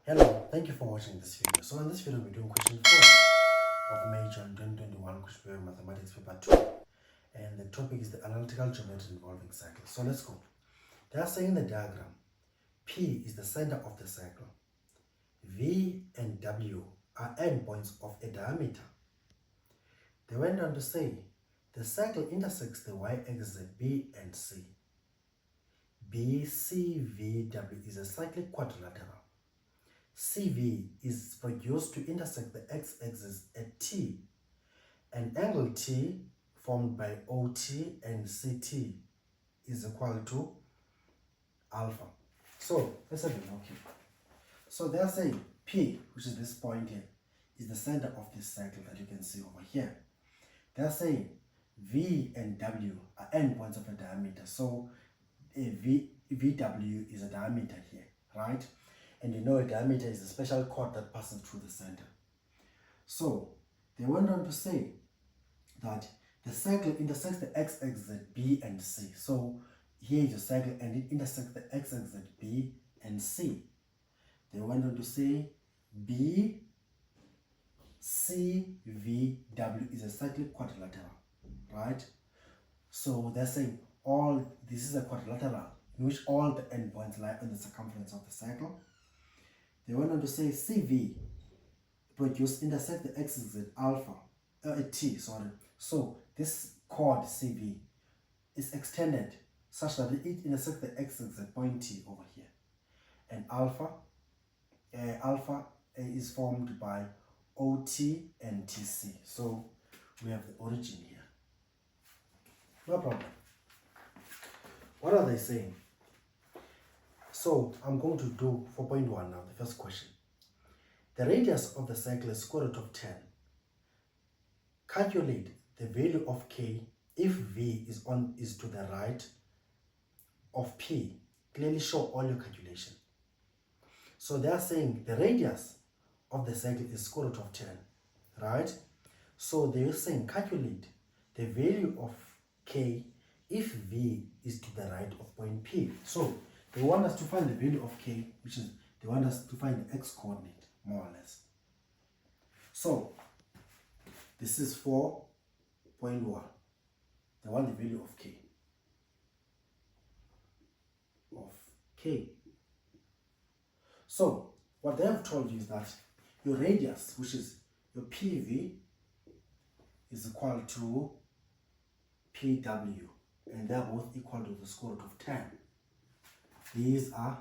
Hello, thank you for watching this video. So in this video, we're doing question 4 of May June 2021 question paper mathematics paper 2. And the topic is the analytical geometry involving cycles. So let's go. They are saying in the diagram, P is the center of the circle. V and W are endpoints of a diameter. They went on to say, the circle intersects the y-axis at B and C. BCVW is a cyclic quadrilateral. CV is produced to intersect the x-axis at T. And angle T formed by OT and CT is equal to alpha. So let's have a look here. So they are saying P, which is this point here, is the center of this circle that you can see over here. They are saying V and W are endpoints of a diameter. So VW is a diameter here, right? And you know a diameter is a special chord that passes through the center. So they went on to say that the circle intersects the x-axis at B and C. So here is a circle and it intersects the x-axis at B and C. They went on to say BCVW is a cyclic quadrilateral, right? So they're saying this is a quadrilateral in which all the endpoints lie on the circumference of the circle. They went on to say CV intersect the axis at T. So this chord CV is extended such that it intersects the axis at point T over here. And alpha is formed by OT and TC. So we have the origin here. No problem. What are they saying? So I'm going to do 4.1 now, the first question. The radius of the circle is square root of 10. Calculate the value of K if V is to the right of P. Clearly show all your calculation. So they are saying the radius of the circle is square root of 10, right? So they are saying calculate the value of K if V is to the right of point P. So they want us to find the value of K, which is, they want us to find the X coordinate, more or less. So this is 4.1. They want the value of K. So what they have told you is that your radius, which is your PV, is equal to PW, and they're both equal to the square root of 10. These are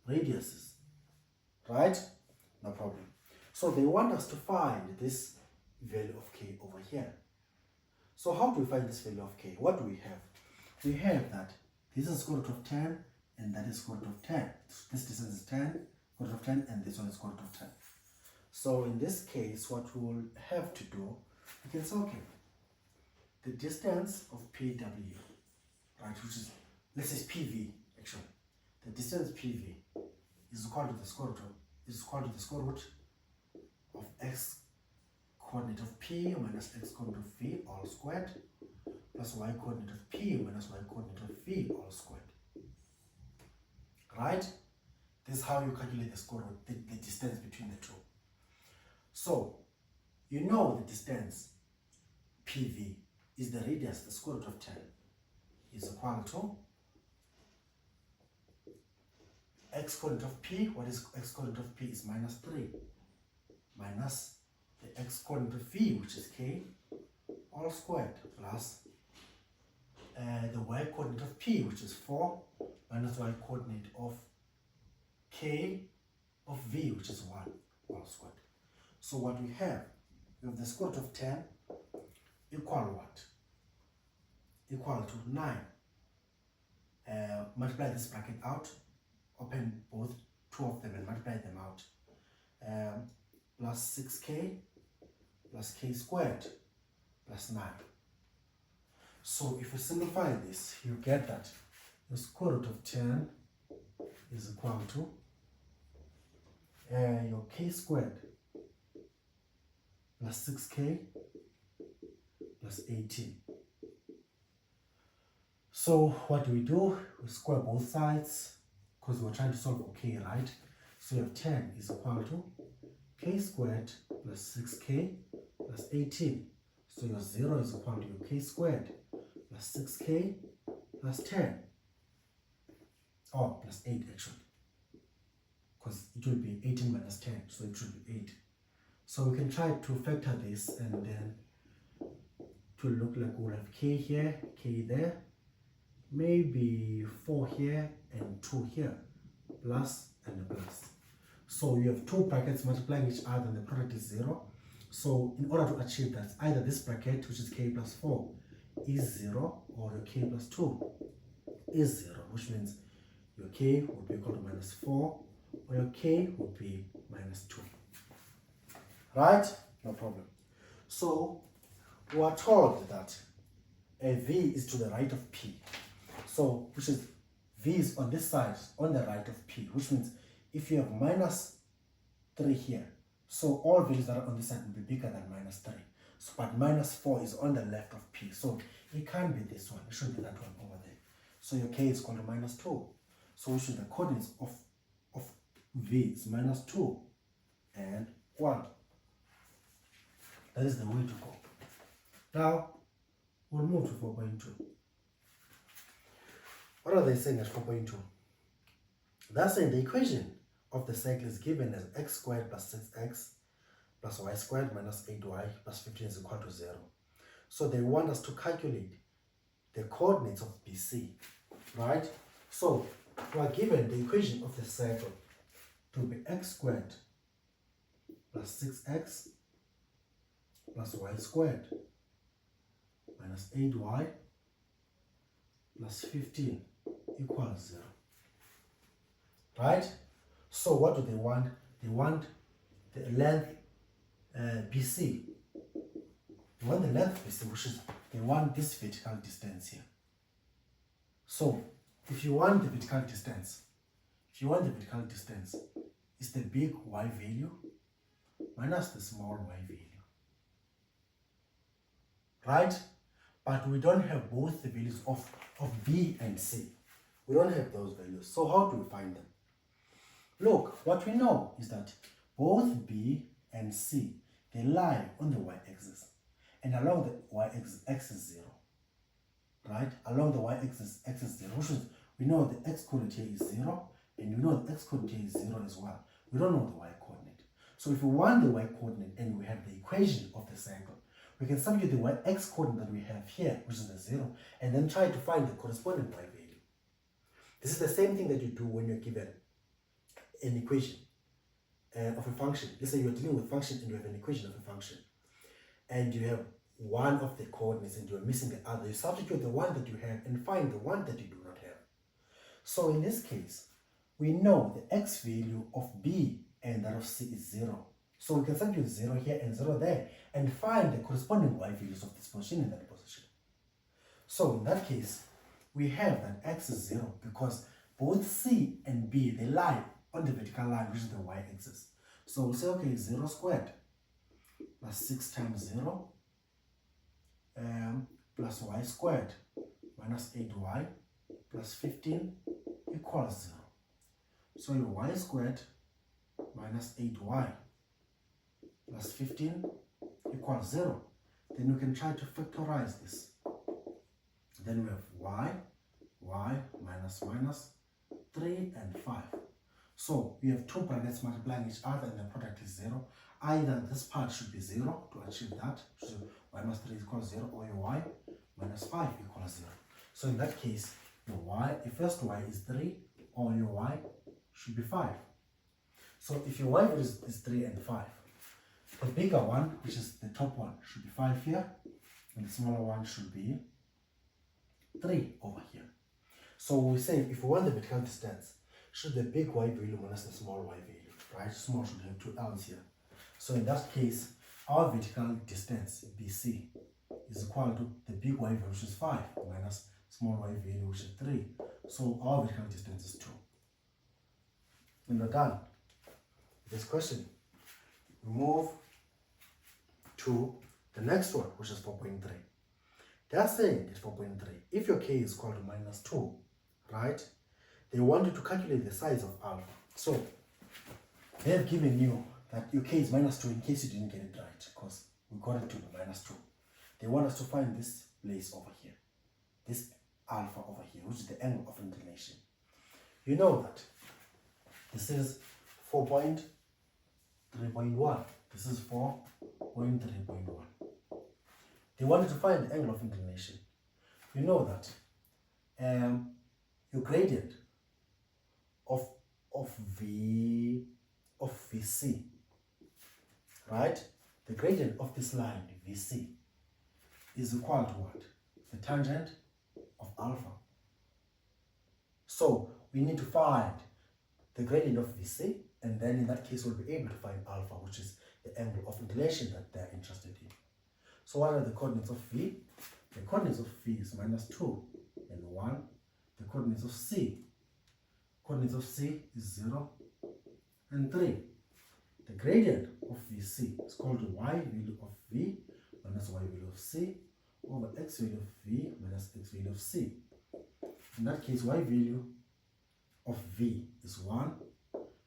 radiuses, right? No problem. So they want us to find this value of K over here. So how do we find this value of K? What do we have? We have that this is square root of 10 and that is square root of 10. This distance is 10, square root of 10, and this one is square root of 10. So in this case, what we will have to do, we can say, okay, the distance of PW, right, which is, let's say PV, actually. The distance PV is equal to the square root of x coordinate of P minus x coordinate of V all squared plus y coordinate of P minus y coordinate of V all squared. Right? This is how you calculate the square root, the distance between the two. So you know the distance PV is the radius, the square root of 10 is equal to x coordinate of P. What is x coordinate of P? Is minus 3 minus the x coordinate of V, which is K, all squared, plus the y coordinate of P, which is 4, minus y coordinate of K of V, which is 1, all squared. So what we have the square root of 10 equal what? Equal to 9. Multiply this bracket out, open both two of them and multiply them out. Plus 6k plus k squared plus 9. So if you simplify this, you get that the square root of 10 is equal to your k squared plus 6k plus 18. So what do? We square both sides because we're trying to solve okay, right? So you have 10 is equal to k squared plus 6k plus 18. So your 0 is equal to your k squared plus 6k plus 10. Oh, plus 8 actually. Because it will be 18 minus 10, so it should be 8. So we can try to factor this, and then to look like we'll have k here, k there, maybe 4 here and 2 here, plus and a plus. So you have two brackets multiplying each other and the product is 0. So in order to achieve that, either this bracket, which is k plus 4, is 0, or your k plus 2 is 0, which means your k would be equal to minus 4, or your k would be minus 2. Right? No problem. So we are told that a v is to the right of p. So, which is v is on this side, on the right of p, which means if you have minus 3 here, so all values that are on this side will be bigger than minus 3. So, but minus 4 is on the left of p, so it can't be this one, it should be that one over there. So your k is equal to minus 2. So which is the coordinates of v is minus 2 and 1. That is the way to go. Now, we'll move to 4.2. What are they saying at 4.2? They're saying the equation of the cycle is given as x squared plus 6x plus y squared minus 8y plus 15 is equal to 0. So they want us to calculate the coordinates of BC, right? So we are given the equation of the cycle to be x squared plus 6x plus y squared minus 8y plus 15 equals 0. Right? So what do they want? They want the length BC. They want the length BC, which is, they want this vertical distance here. So if you want the vertical distance, it's the big y value minus the small y value. Right? But we don't have both the values of B and C. We don't have those values. So how do we find them? Look, what we know is that both B and C, they lie on the y-axis. And along the y-axis, x is 0. Right? Along the y-axis, x is 0. Which is, we know the x-coordinate here is 0. And we know the x-coordinate here is 0 as well. We don't know the y-coordinate. So if we want the y-coordinate and we have the equation of the cycle, we can substitute the x coordinate that we have here, which is the 0, and then try to find the corresponding y value. This is the same thing that you do when you're given an equation of a function. Let's say you're dealing with function and you have an equation of a function, and you have one of the coordinates and you're missing the other. You substitute the one that you have and find the one that you do not have. So in this case, we know the x value of B and that of C is 0. So we can substitute 0 here and 0 there and find the corresponding y values of this position and that position. So in that case, we have that x is 0 because both C and B, they lie on the vertical line, which is the y-axis. So we'll say, okay, 0 squared plus 6 times 0 plus y squared minus 8y plus 15 equals 0. So your y squared minus 8y plus 15 equals 0. Then we can try to factorize this. Then we have y minus 3 and 5. So we have two brackets multiplying each other and the product is 0. Either this part should be 0 to achieve that, so y minus 3 equals 0, or your y minus 5 equals 0. So in that case, your first y is 3, or your y should be 5. So if your y is 3 and 5, the bigger one, which is the top one, should be 5 here, and the smaller one should be 3 over here. So we say if we want the vertical distance, should the big y value minus the small y value, right? Small should have 2 L's here. So in that case, our vertical distance, BC, is equal to the big y value, which is 5, minus small y value, which is 3. So our vertical distance is 2. When we're done with this question, we move to the next one, which is 4.3. They're saying at 4.3, if your k is equal to minus 2, right, they want you to calculate the size of alpha. So they have given you that your k is -2 in case you didn't get it right, because we got it to be -2. They want us to find this place over here, this alpha over here, which is the angle of inclination. You know that this is 4.3.1. This is 4.3.1. They wanted to find the angle of inclination. You know that your gradient of VC, right? The gradient of this line VC is equal to what? The tangent of alpha. So we need to find the gradient of VC, and then in that case we'll be able to find alpha, which is the angle of inclination that they're interested in. So what are the coordinates of V? The coordinates of V is -2 and 1. The coordinates of C is 0 and 3. The gradient of VC is called the y value of V minus y value of C over x value of V minus x value of C. In that case, y value of V is 1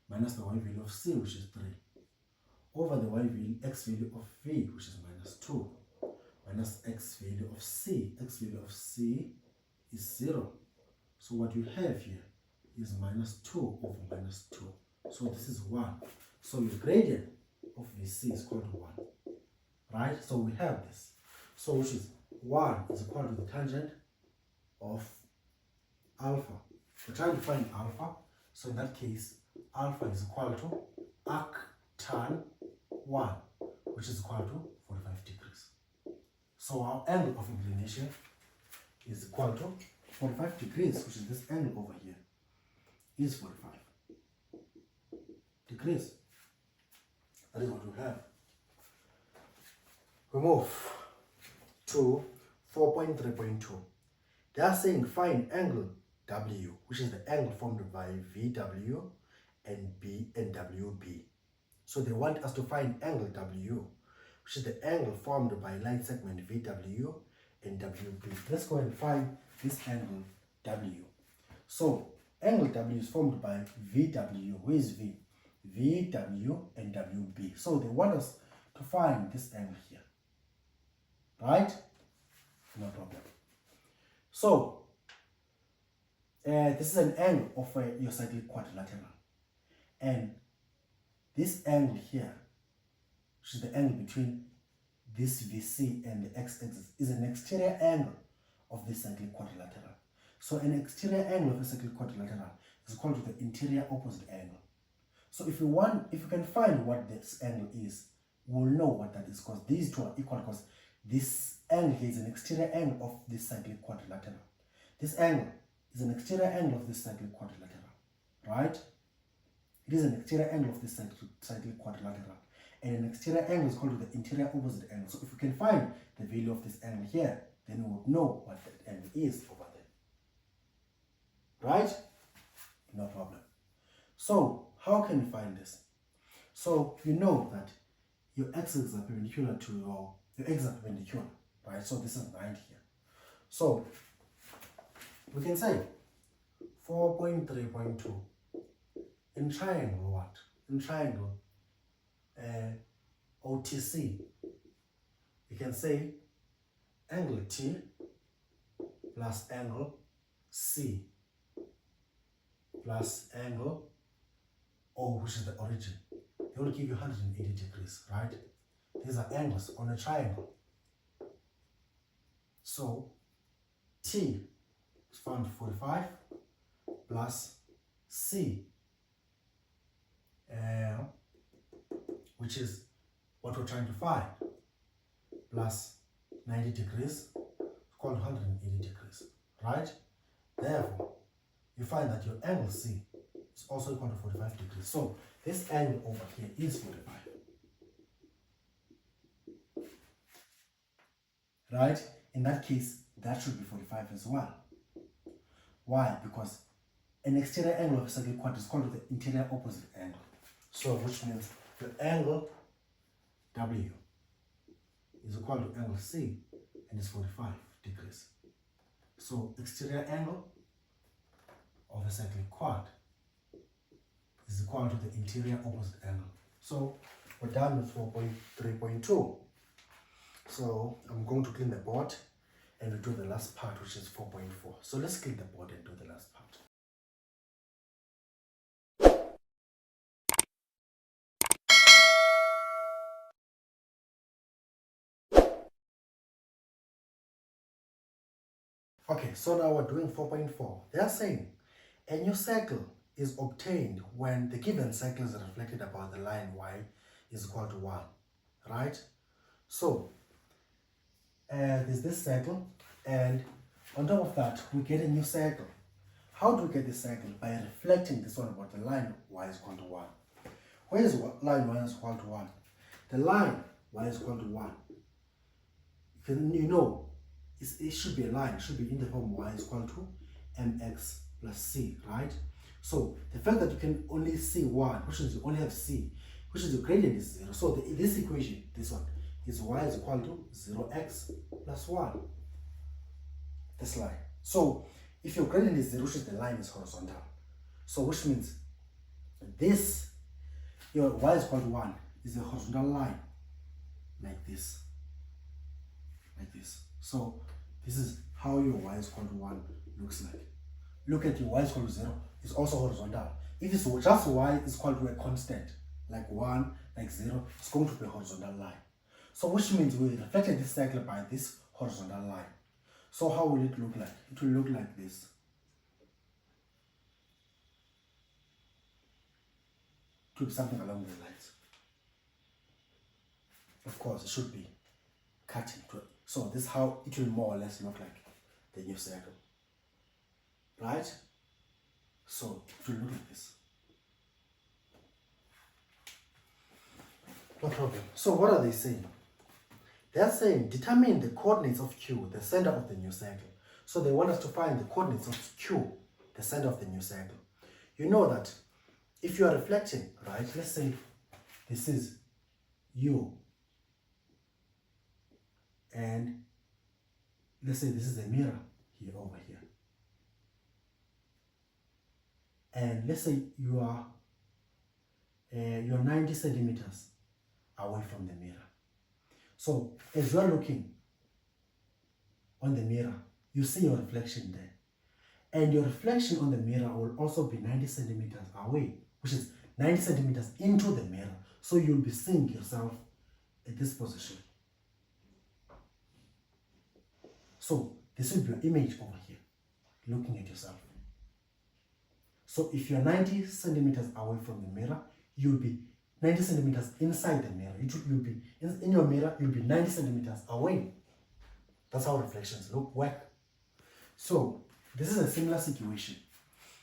minus the y value of C, which is 3, over the x value of V, which is -2, minus x value of C. X value of C is 0. So what you have here is -2 over -2. So this is 1. So your gradient of VC is equal to 1. Right? So we have this. So which is 1 is equal to the tangent of alpha. We're trying to find alpha. So in that case, alpha is equal to arc tan 1, which is equal to 45 degrees. So our angle of inclination is equal to 45 degrees, which is this angle over here, is 45 degrees. That is what we have. We move to 4.3.2. They are saying find angle W, which is the angle formed by VW and WB. So they want us to find angle W, which is the angle formed by line segment VW and WB. Let's go and find this angle W. So angle W is formed by VW. Where is V? VW and WB. So they want us to find this angle here. Right? No problem. So this is an angle of your cyclic quadrilateral. And this angle here, which is the angle between this VC and the x-axis, is an exterior angle of this cyclic quadrilateral. So an exterior angle of a cyclic quadrilateral is equal to the interior opposite angle. So if you can find what this angle is, we'll know what that is, because these two are equal, because this angle here is an exterior angle of this cyclic quadrilateral. This angle is an exterior angle of this cyclic quadrilateral, right? It is an exterior angle of this cyclic quadrilateral. And an exterior angle is called the interior opposite angle. So if we can find the value of this angle here, then we would know what that angle is over there. Right? No problem. So how can we find this? So you know that your x-axis are perpendicular to your x are perpendicular, right? So this is 90 here. So we can say 4.3.2 in triangle what? In triangle OTC, you can say angle T plus angle C plus angle O, which is the origin. They will give you 180 degrees, right? These are angles on a triangle. So T is found 45 plus C, which is what we're trying to find, plus 90 degrees, called 180 degrees, right? Therefore, you find that your angle C is also equal to 45 degrees. So this angle over here is 45. Right? In that case, that should be 45 as well. Why? Because an exterior angle of a cyclic quad is called the interior opposite angle. So which means the angle W is equal to angle C and is 45 degrees. So exterior angle of a cyclic quad is equal to the interior opposite angle. So we're done with 4.3.2. So I'm going to clean the board and we do the last part, which is 4.4. So let's clean the board and do the last part. Okay, so now we're doing 4.4. They are saying a new circle is obtained when the given circle is reflected about the line y is equal to 1, right? So there's this circle, and on top of that we get a new circle. How do we get this circle? By reflecting this one about the line y is equal to 1. Where is line y is equal to 1? The line y is equal to 1. You know, it should be a line. It should be in the form y is equal to mx plus c, right? So the fact that you can only see 1, which means you only have c, which is the gradient is 0. So this equation, this one, is y is equal to 0x plus 1. This line. So if your gradient is 0, which is the line is horizontal. So which means this, your y is equal to 1, is a horizontal line, like this. Like this. So this is how your y is equal to 1 looks like. Look at your y is equal to 0, it's also horizontal. If it's just y is equal to a constant, like 1, like 0, it's going to be a horizontal line. So which means we reflected this circle by this horizontal line. So how will it look like? It will look like this. It will be something along the lines. Of course, it should be cutting. So this is how it will more or less look like, the new circle. Right? So it will look like this. No problem. So what are they saying? They are saying determine the coordinates of Q, the center of the new circle. So they want us to find the coordinates of Q, the center of the new circle. You know that if you are reflecting, right, let's say this is U, and let's say this is a mirror here, over here, and let's say you are 90 centimeters away from the mirror. So as you are looking on the mirror, you see your reflection there, and your reflection on the mirror will also be 90 centimeters away, which is 90 centimeters into the mirror. So you'll be seeing yourself at this position. So this will be your image over here, looking at yourself. So if you're 90 centimeters away from the mirror, you'll be 90 centimeters inside the mirror. You'll be in your mirror, you'll be 90 centimeters away. That's how reflections work. So this is a similar situation.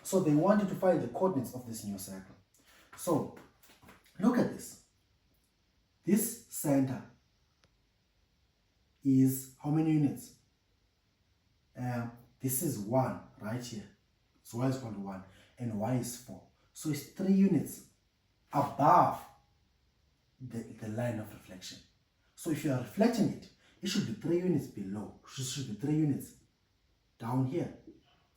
So they want you to find the coordinates of this new circle. So look at this. This center is how many units? This is 1 right here. So y is equal to 1 and y is 4. So it's 3 units above the line of reflection. So if you are reflecting it, it should be 3 units below. It should be 3 units down here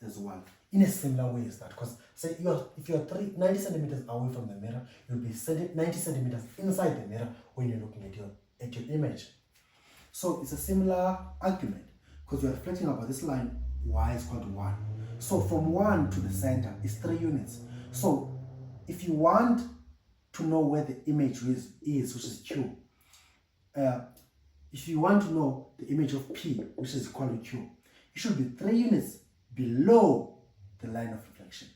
as well. In a similar way as that, because say if you are 90 centimeters away from the mirror, you'll be 90 centimeters inside the mirror when you're looking at your image. So it's a similar argument, because you're reflecting about this line y is equal to 1. So from 1 to the center is 3 units. So if you want to know where the image is which is Q, if you want to know the image of P, which is equal to Q, it should be 3 units below the line of reflection,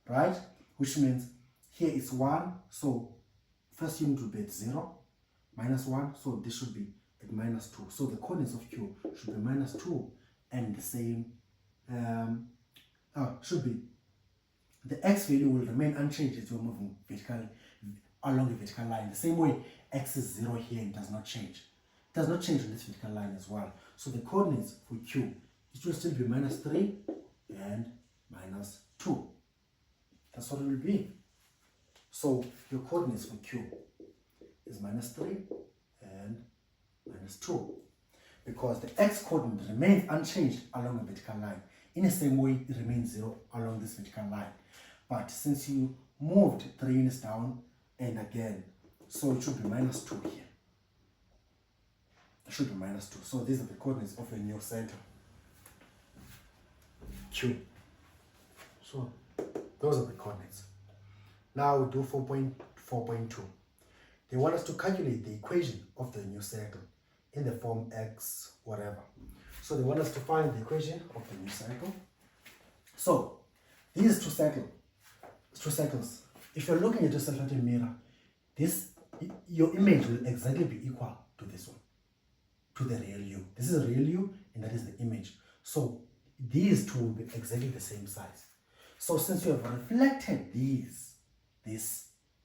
right? Which means here is 1, so first unit will be at 0, minus 1, so this should be at minus 2. So the coordinates of Q should be minus 2, and the same should be, the x value will remain unchanged as you're moving vertically along the vertical line. The same way x is 0 here, it does not change. It does not change on this vertical line as well. So the coordinates for Q, it will still be minus 3 and minus 2. That's what it will be. So your coordinates for Q is minus 3 and minus 2. Because the x coordinate remains unchanged along the vertical line. In the same way, it remains 0 along this vertical line. But since you moved 3 units down and again. So it should be minus 2 here. It should be minus 2. So these are the coordinates of the new center, Q. So those are the coordinates. Now we do 4.4.2. They want us to calculate the equation of the new circle in the form x whatever. So they want us to find the equation of the new circle. So these two circles, if you're looking at a circular mirror, your image will exactly be equal to this one, to the real you. This is a real you and that is the image. So these two will be exactly the same size. So since you have reflected this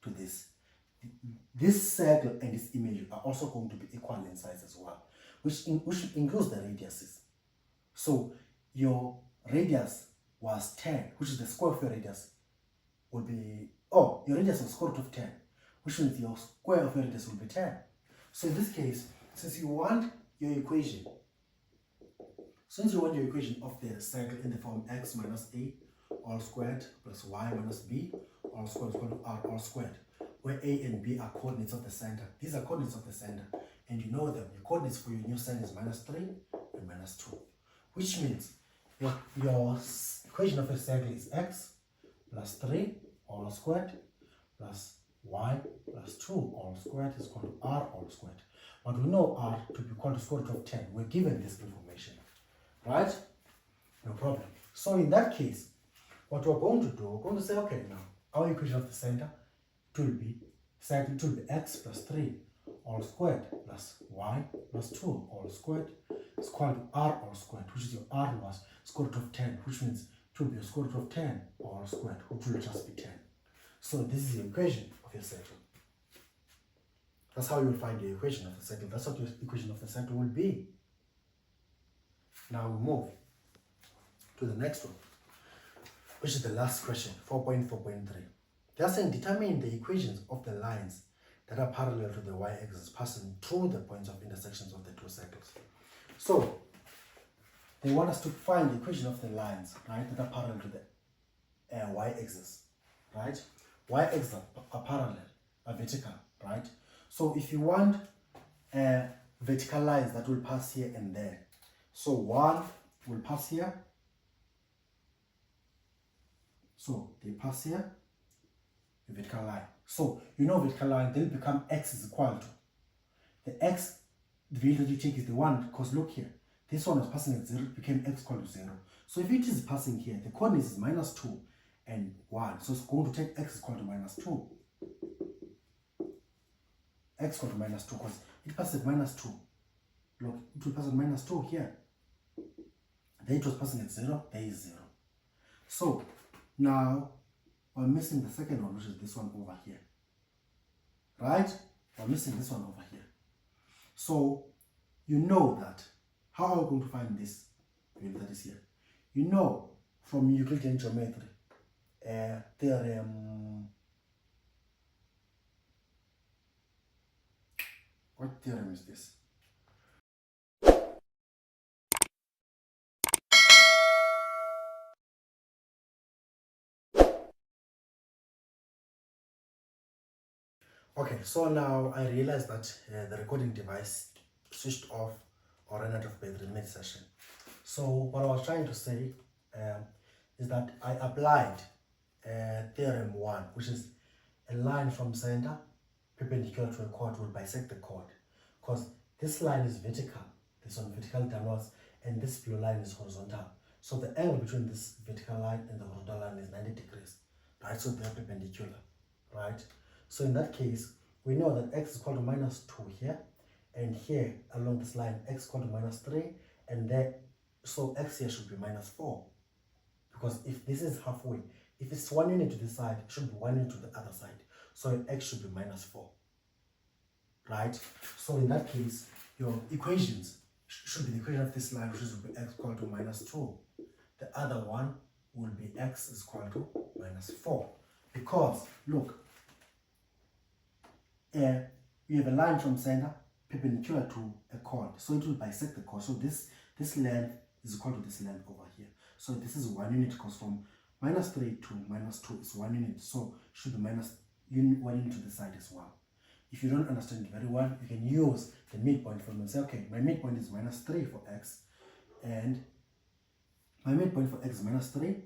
to this circle and this image are also going to be equal in size as well, which includes the radiuses. So your radius was 10, which is the square of your radius, will be, your radius was square root of 10, which means your square of your radius will be 10. So in this case, since you want your equation of the circle in the form x minus a all squared plus y minus b all squared is equal to r all squared, where a and b are coordinates of the center. These are coordinates of the center, and you know them. Your coordinates for your new center is minus 3 and minus 2, which means your equation of a circle is x plus 3 all squared plus y plus 2 all squared is equal to r all squared. But we know r to be equal to square root of 10. We're given this information, right? No problem. So in that case, what we're going to do, we're going to say, okay, now our equation of the center will be x plus 3 all squared plus y plus 2 all squared is equal to r all squared, which is your r was square root of 10, which means it will be a square root of 10 all squared, which will just be 10. So this is the equation of your circle. That's how you will find the equation of the circle. That's what your equation of the circle will be. Now we move to the next one, which is the last question, 4.4.3. They are saying determine the equations of the lines that are parallel to the y-axis passing through the points of intersections of the two circles. So they want us to find the equation of the lines, right, that are parallel to the y-axis, right? Y-axis are parallel, are vertical, right? So if you want vertical lines that will pass here and there, so one will pass here, so they pass here, a vertical line. So you know vertical line, they'll become x is equal to the x, the value that you take is the 1, because look here, this one was passing at 0, it became x equal to 0. So if it is passing here, the coordinates is minus 2 and 1, so it's going to take x equal to minus 2. X equal to minus 2, because it passes at minus 2. Look, it will pass at minus 2 here. Then it was passing at 0, there is 0. So now we're missing the second one, which is this one over here. Right? We're missing this one over here. So you know that. How are we going to find this value that is here? You know from Euclidean geometry, theorem. What theorem is this? Okay, so now I realized that the recording device switched off or ran out of battery mid-session. So what I was trying to say is that I applied theorem 1, which is a line from center perpendicular to a chord will bisect the chord, because this line is vertical, this one vertical downwards, and this blue line is horizontal. So the angle between this vertical line and the horizontal line is 90 degrees, right? So they're perpendicular, right? So in that case, we know that x is equal to minus 2 here, and here along this line x equal to minus 3, and there, so x here should be minus 4, because if this is halfway, if it's 1 unit to this side, it should be 1 unit to the other side, so x should be minus 4, right? So in that case, your equations should be the equation of this line, which will be x equal to minus 2. The other one will be x is equal to minus 4, because look, we have a line from center perpendicular to a chord, so it will bisect the chord. So this length is equal to this length over here. So this is 1 unit, because from Minus 3 to minus 2 is 1 unit, so should be minus 1 unit to the side as well. If you don't understand it very well, you can use the midpoint formula and say, okay, my midpoint is minus 3 for x, and my midpoint for x is minus 3.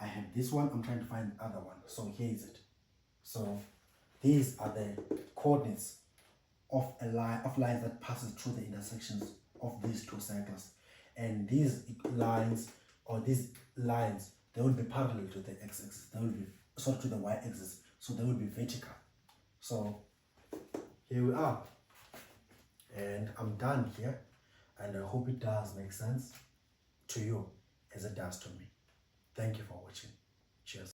I have this one, I'm trying to find the other one, so here is it. So these are the coordinates of a line, of lines that passes through the intersections of these two circles. And these lines, or these lines, they will be parallel to the x-axis, they will be, sorry, to the y-axis, so they will be vertical. So here we are, and I'm done here, and I hope it does make sense to you as it does to me. Thank you for watching. Cheers.